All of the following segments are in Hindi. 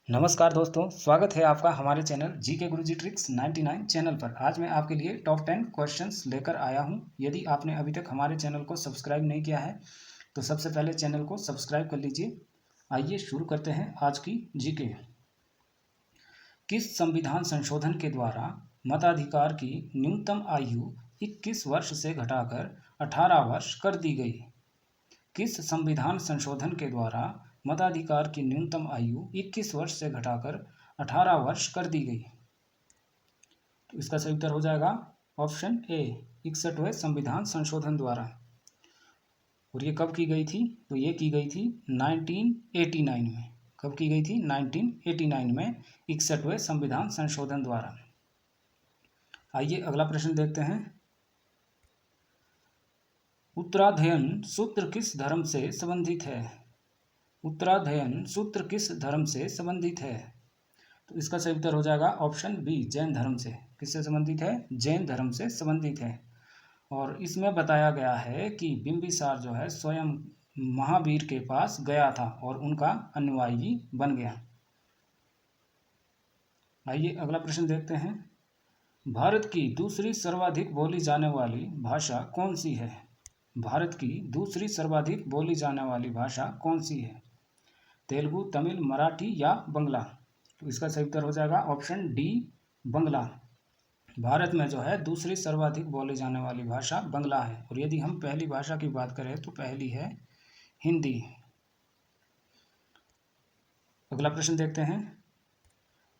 नमस्कार दोस्तों, स्वागत है आपका हमारे चैनल जीके गुरुजी ट्रिक्स 99 चैनल पर। आज मैं आपके लिए टॉप 10 क्वेश्चंस लेकर आया हूं। यदि आपने अभी तक हमारे चैनल को सब्सक्राइब नहीं किया है तो सबसे पहले चैनल को सब्सक्राइब कर लीजिए। आइए शुरू करते हैं आज की जीके। किस संविधान संशोधन के द्वारा मताधिकार की न्यूनतम आयु 21 वर्ष से घटाकर 18 वर्ष कर दी गई? किस संविधान संशोधन के द्वारा मताधिकार की न्यूनतम आयु 21 वर्ष से घटाकर 18 वर्ष कर दी गई? तो इसका सही उत्तर हो जाएगा ऑप्शन ए, 61वें संविधान संशोधन द्वारा। और ये कब की गई थी? तो ये की गई थी 1989 में। कब की गई थी? 1989 में 61वें संविधान संशोधन द्वारा। आइए अगला प्रश्न देखते हैं। उत्तराध्ययन सूत्र किस धर्म से संबंधित है? उत्तराध्ययन सूत्र किस धर्म से संबंधित है? तो इसका सही उत्तर हो जाएगा ऑप्शन बी, जैन धर्म से। किससे संबंधित है? जैन धर्म से संबंधित है। और इसमें बताया गया है कि बिंबिसार जो है स्वयं महावीर के पास गया था और उनका अनुयायी बन गया। आइए अगला प्रश्न देखते हैं। भारत की दूसरी सर्वाधिक बोली जाने वाली भाषा कौन सी है? भारत की दूसरी सर्वाधिक बोली जाने वाली भाषा कौन सी है? तेलुगु, तमिल, मराठी या बंगला? तो इसका सही उत्तर हो जाएगा ऑप्शन डी, बंगला। भारत में जो है दूसरी सर्वाधिक बोली जाने वाली भाषा बंगला है। और यदि हम पहली भाषा की बात करें तो पहली है हिंदी। अगला प्रश्न देखते हैं।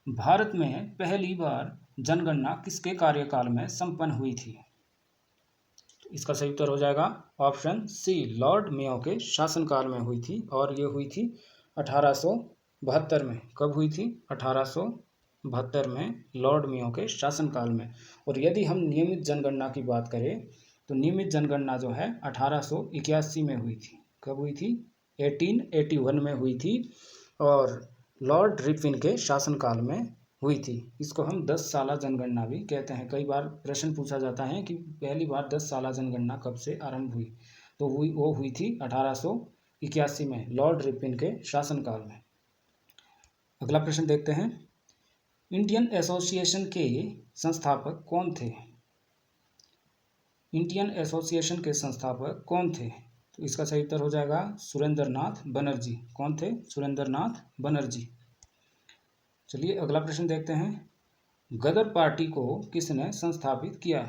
भारत में पहली बार जनगणना किसके कार्यकाल में संपन्न हुई थी? तो इसका सही उत्तर हो जाएगा ऑप्शन सी, लॉर्ड मेयो के शासनकाल में हुई थी। और ये हुई थी 1872 में। कब हुई थी? 1872 में, लॉर्ड मेयो के शासनकाल में। और यदि हम नियमित जनगणना की बात करें तो नियमित जनगणना जो है 1881 में हुई थी। कब हुई थी? 1881 में हुई थी और लॉर्ड रिपन के शासनकाल में हुई थी। इसको हम 10 साला जनगणना भी कहते हैं। कई बार प्रश्न पूछा जाता है कि पहली बार 10 साला जनगणना कब से आरंभ हुई? तो वो हुई थी 1881 में, लॉर्ड रिपन के शासनकाल में। अगला प्रश्न देखते हैं। इंडियन एसोसिएशन के संस्थापक कौन थे? इंडियन एसोसिएशन के संस्थापक कौन थे? तो इसका सही उत्तर हो जाएगा सुरेंद्रनाथ बनर्जी। कौन थे? सुरेंद्रनाथ बनर्जी। चलिए अगला प्रश्न देखते हैं। गदर पार्टी को किसने संस्थापित किया?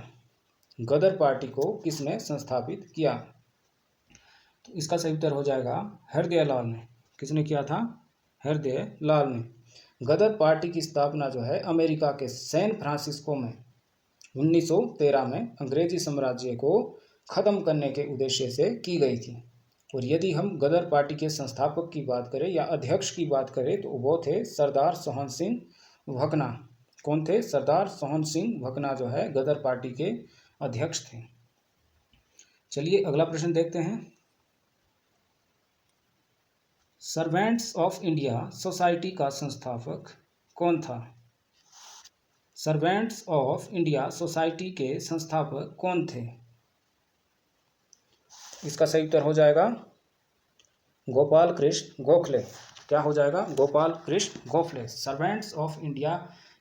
गदर पार्टी को किसने संस्थापित किया? तो इसका सही उत्तर हो जाएगा हृदय लाल ने। किसने किया था? हृदय लाल ने। गदर पार्टी की स्थापना जो है अमेरिका के सैन फ्रांसिस्को में 1913 में अंग्रेजी साम्राज्य को खत्म करने के उद्देश्य से की गई थी। और यदि हम गदर पार्टी के संस्थापक की बात करें या अध्यक्ष की बात करें तो वो थे सरदार सोहन सिंह भकना। कौन थे? सरदार सोहन सिंह भकना जो है गदर पार्टी के अध्यक्ष थे। चलिए अगला प्रश्न देखते हैं। सर्वेंट्स ऑफ इंडिया सोसाइटी का संस्थापक कौन था? सर्वेंट्स ऑफ इंडिया सोसाइटी के संस्थापक कौन थे? इसका सही उत्तर हो जाएगा गोपाल कृष्ण गोखले। क्या हो जाएगा? Gopal Krishna Gokhale. Servants of India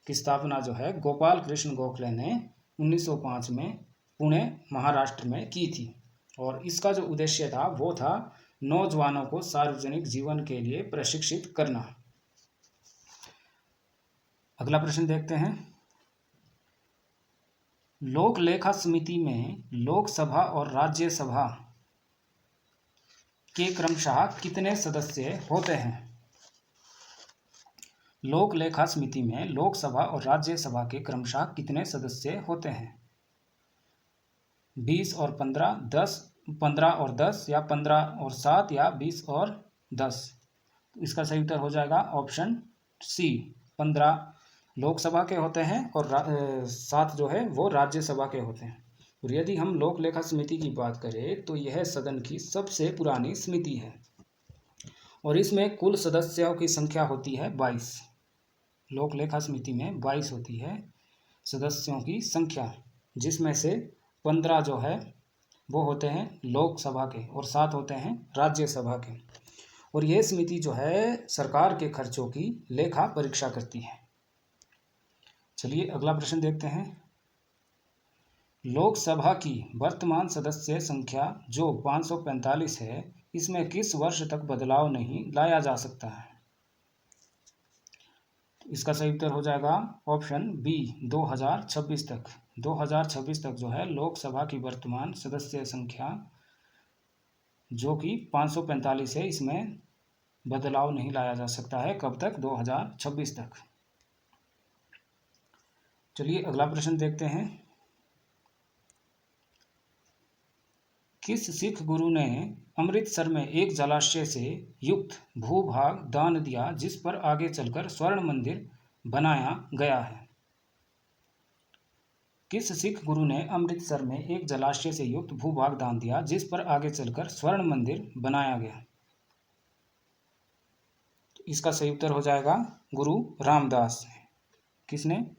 की स्थापना जो है गोपाल कृष्ण गोखले ने 1905 में पुणे, महाराष्ट्र में की थी। और इसका जो उद्देश्य था वो था नौजवानों को सार्वजनिक जीवन के लिए प्रशिक्षित करना। अगला प्रश्न देखते हैं। लोक लेखा समिति में लोकसभा और राज्यसभा के क्रमशः कितने सदस्य होते हैं? लोक लेखा समिति में लोकसभा और राज्यसभा के क्रमशः कितने सदस्य होते हैं? 20 और 15, 10, 15 और 10 या 15 और 7 या 20 और 10? तो इसका सही उत्तर हो जाएगा ऑप्शन सी, 15 लोकसभा के होते हैं और 7 जो है वो राज्यसभा के होते हैं। और यदि हम लोक लेखा समिति की बात करें तो यह सदन की सबसे पुरानी समिति है और इसमें कुल सदस्यों की संख्या होती है 22। लोक लेखा समिति में 22 होती है सदस्यों की संख्या, जिसमें से 15 जो है वो होते हैं लोकसभा के और 7 होते हैं राज्यसभा के। और यह समिति जो है सरकार के खर्चों की लेखा परीक्षा करती है। चलिए अगला प्रश्न देखते हैं। लोकसभा की वर्तमान सदस्य संख्या जो 545 है, इसमें किस वर्ष तक बदलाव नहीं लाया जा सकता है? इसका सही उत्तर हो जाएगा ऑप्शन बी 2026 तक। 2026 तक जो है लोकसभा की वर्तमान सदस्य संख्या जो कि 545 है, इसमें बदलाव नहीं लाया जा सकता है। कब तक? 2026 तक। चलिए अगला प्रश्न देखते हैं। किस सिख गुरु ने अमृतसर में एक जलाशय से युक्त भूभाग दान दिया जिस पर आगे चलकर स्वर्ण मंदिर बनाया गया है? किस सिख गुरु ने अमृतसर में एक जलाशय से युक्त भूभाग दान दिया जिस पर आगे चलकर स्वर्ण मंदिर बनाया गया? इसका सही उत्तर हो जाएगा गुरु रामदास। किसने?